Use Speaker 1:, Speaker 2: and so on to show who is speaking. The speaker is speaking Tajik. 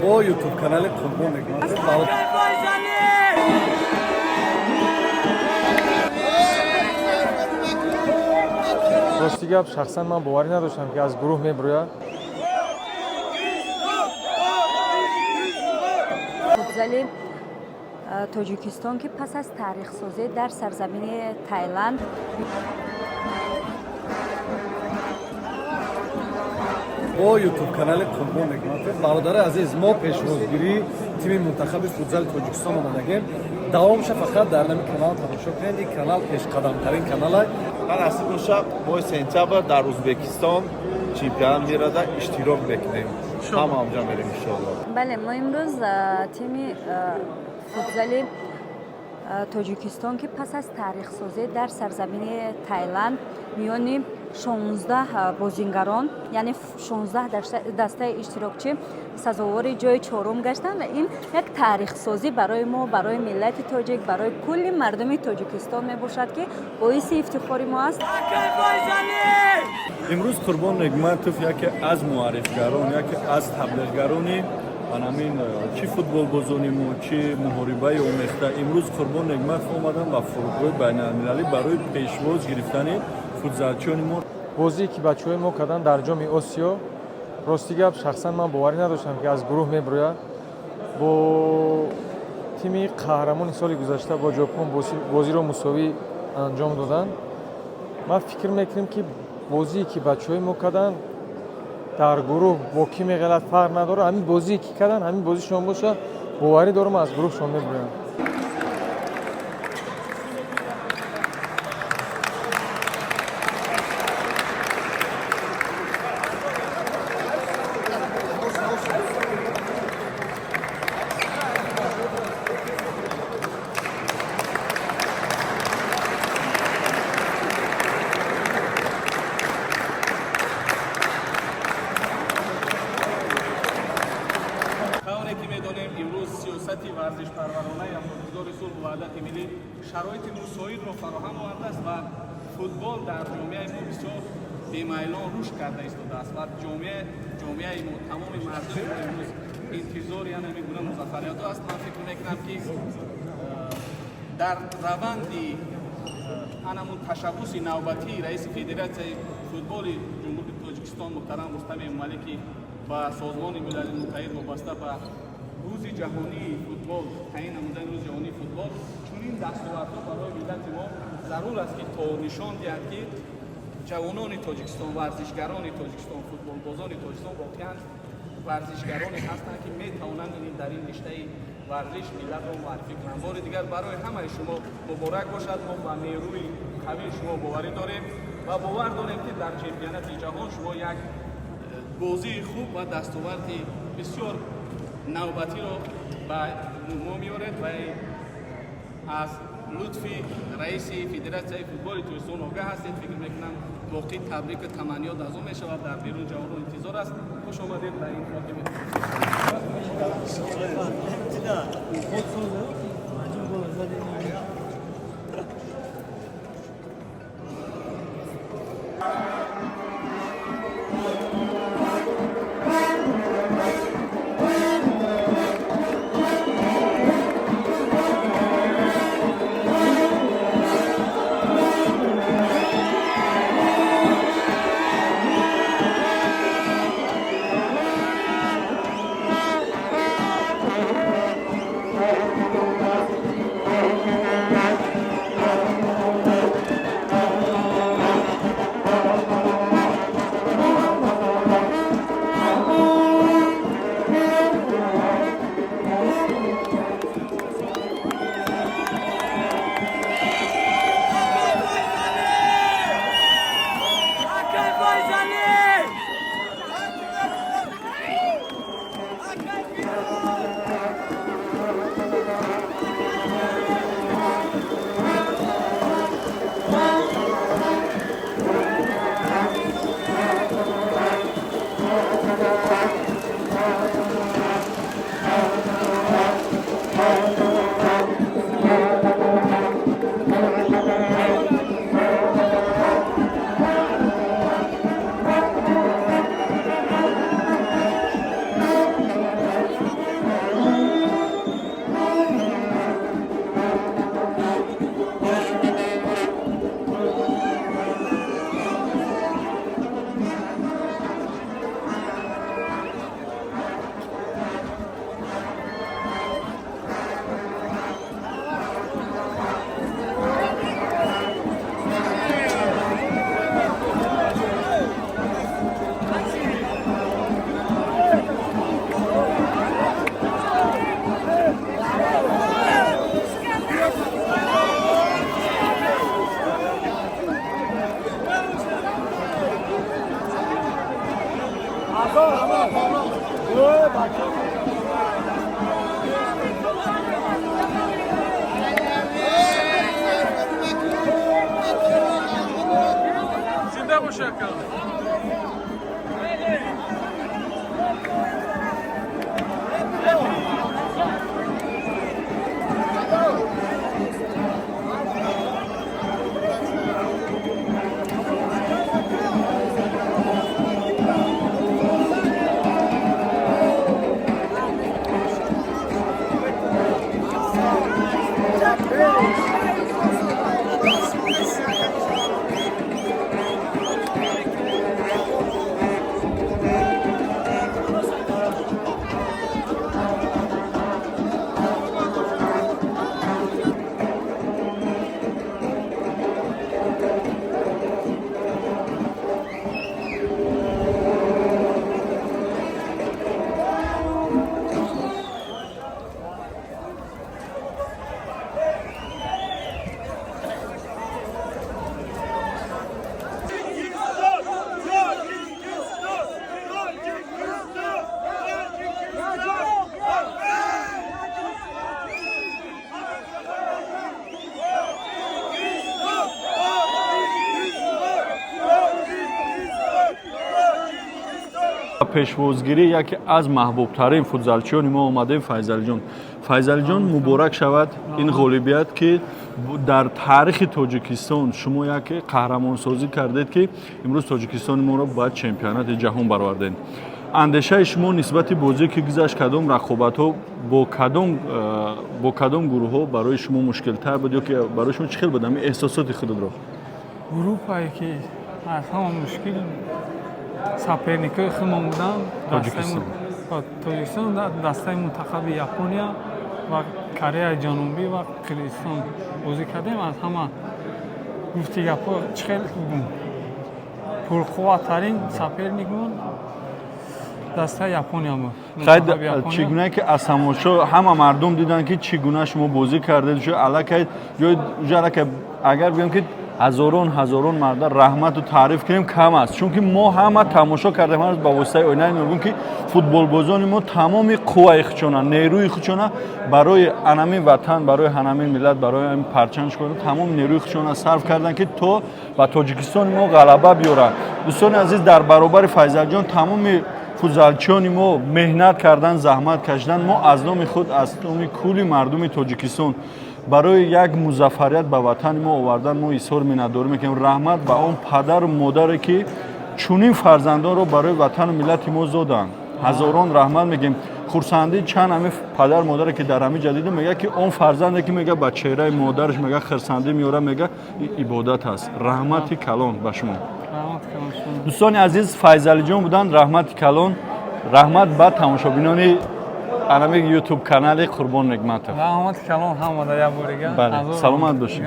Speaker 1: با یوتیوب کانال قربون نگمت
Speaker 2: рости гап шахсан ман боварӣ надоштам ки аз гурӯҳ мебирояд.
Speaker 3: футзали тоҷикистон ки пас аз таърихсозӣ дар сарзамини Таиланд
Speaker 1: با یوتیوب کانال قربون نگمت برادر عزیز ما пешвозгирӣ тими мунтахаби футзали тоҷикистон омадагем. давомша фақат дар нами канал тамошо кунед. ин канал пешқадамтарин канал аст.
Speaker 4: насиб боша моҳи сентябр дар Узбекистон чемпионат мерада иштирок мекунем. ҳама онҷо мерем иншоаллоҳ.
Speaker 3: бале мо имрӯз тими футзали тоҷикистон ки пас аз таърихсозӣ дар сарзамини Таиланд миёни 16 бозингарон яъне 16 дастаи иштирокчӣ сазовори ҷои чорум гаштанд ва ин як таърихсозӣ барои мо, барои миллати тоҷик, барои кулли мардуми Тоҷикистон мебошад ки боиси ифтихори мо аст.
Speaker 1: имрӯз Қурбон Нигматов яке аз муаррифгарон, яке аз таблиғгарони анамин чи футболбозони мо, чи муҳорибаи омехта имрӯз Қурбон Нигматов омадан ба фурӯғҳои байналмилалӣ барои пешвоз гирифтани футзалчиёни мо.
Speaker 2: бозие ки бачаҳои мо карданд дар ҷоми Осиё, рости гап шахсан ман боварӣ надоштам ки аз гурӯҳ мебирояд. бо тими қаҳрамони соли гузашта бо Ҷопон бозиро мусовӣ анҷом доданд. ман фикр мекунем ки бозие ки бачаҳои мо карданд дар гурӯҳ бо ки меғалат фарқ надорад. ҳамин бозие ки карданд ҳамин бозишон боша, боварӣ дорам аз гурӯҳшон мебироям.
Speaker 5: سیاستی ورزشپرورانه یا انتظار صلح و وحدت ملی شرایط مساعد را فراهم آورده است و فوتبال در جامعه ما بسیار بی‌میلان رشد کرده ایستاده است و جامعه ما تمام مردم ما امروز انتظار یعنی میگونه موفقیت است. من فکر میکنم که در روند همون تشبث نوبتی رئیس فدراسیون فوتبال جمهوری تاجیکستان محترم رستم مالکی با سازمان ملل متحد وابسته به روز جهانی فوتبال تعیین نمودن روز جهانی فوتبال چنین دستاوردها برای ملت ما ضرور است که تا نشان دهد که جوانان تاجیکستان، ورزشگران تاجیکستان، فوتبالبازان تاجیکستان واقعا ورزشگرانی هستند که میتوانند در این رشته ورزش ملت را معرفی کنند. بار دیگر برای همه شما مبارک باشد. ما با نیروی قوی شما باوری داریم و باور داریم که در چمپیونات جهان شما یک بازی خوب و دستاورد بسیار نوبتی رو به ما میارد و از لطفی رئیس فدراسیون فوتبال توجیکستان آگاه هستید. فکر میکنم واقعی تبریک تمنیات از او میشود. در بیرون جهان انتظار است. خوش آمدید در این فاطمه.
Speaker 1: пешвозгирӣ яке аз маҳбубтарин футзалчиёни мо омадем Файзалҷон. Файзалҷон муборак шавад ин ғолибият, ки дар таърихи Тоҷикистон шумо яке қаҳрамонсозӣ кардед, ки имрӯз Тоҷикистони моро ба чемпионати ҷаҳон баровардед. андешаи шумо нисбати бозие ки гузашт, кадом рақобатҳо бо кадом гурӯҳҳо барои шумо мушкилтар буд, ё ки барои шумо чӣ хел буд ҳамин эҳсосоти худро?
Speaker 6: группае ки аз ҳама мушкил соперникои худмон буданд. Тоҷикистон, дастаи мунтахаби Япония ва Кореяи Ҷанубӣ ва Қирғизистон бозӣ кардем. Аз ҳама гуфти гапҳо чӣ хел пурқувваттарин соперникмон дастаи Япония буд.
Speaker 1: чӣ гуна ки аз тамошо ҳама мардум диданд, ки чӣ гуна шумо бозӣ кардед, шо аллакай ё аллакай агар бигӯям ки ҳазорон марда раҳмату таъриф кунем кам аст, чунки мо ҳама тамошо кардем ҳанӯз ба воситаи оинаи нургун, ки футболбозони мо тамоми қувваи худшона, нерӯи худшона барои анамин ватан, барои ҳанамин миллат, барои ҳамин парчам шукода тамоми нерӯи худшона сарф карданд, ки то ба Тоҷикистони мо ғалаба биёранд. дӯстони азиз, дар баробари Файзалҷон тамоми футзалчиёни мо меҳнат кардан, заҳмат кашидан. Мо аз номи худ, аз номи кулли мардуми Тоҷикистон барои як музаффарият ба ватани мо овардан мо изҳор миннатдорӣ мекунем. Раҳмат ба он падару модаре, ки чунин фарзандонро барои ватану миллати мо зоданд. ҳазорон раҳмат мегӯем. хурсандии чанд ҳамин падар модаре, ки дар ҳамин ҷа дидем, мега ки он фарзанде, ки мега ба чеҳраи модараш мега хурсандӣ меёрад, мега ибодат аст. Раҳмати калон ба шумо. дӯстони азиз, Файзалиҷон буданд. Раҳмати калон. раҳмат ба тамошобинони анамик ютуб канали Қурбон Нигматов.
Speaker 6: Раҳмати калон ҳамада як борига.
Speaker 1: Саломат бошед.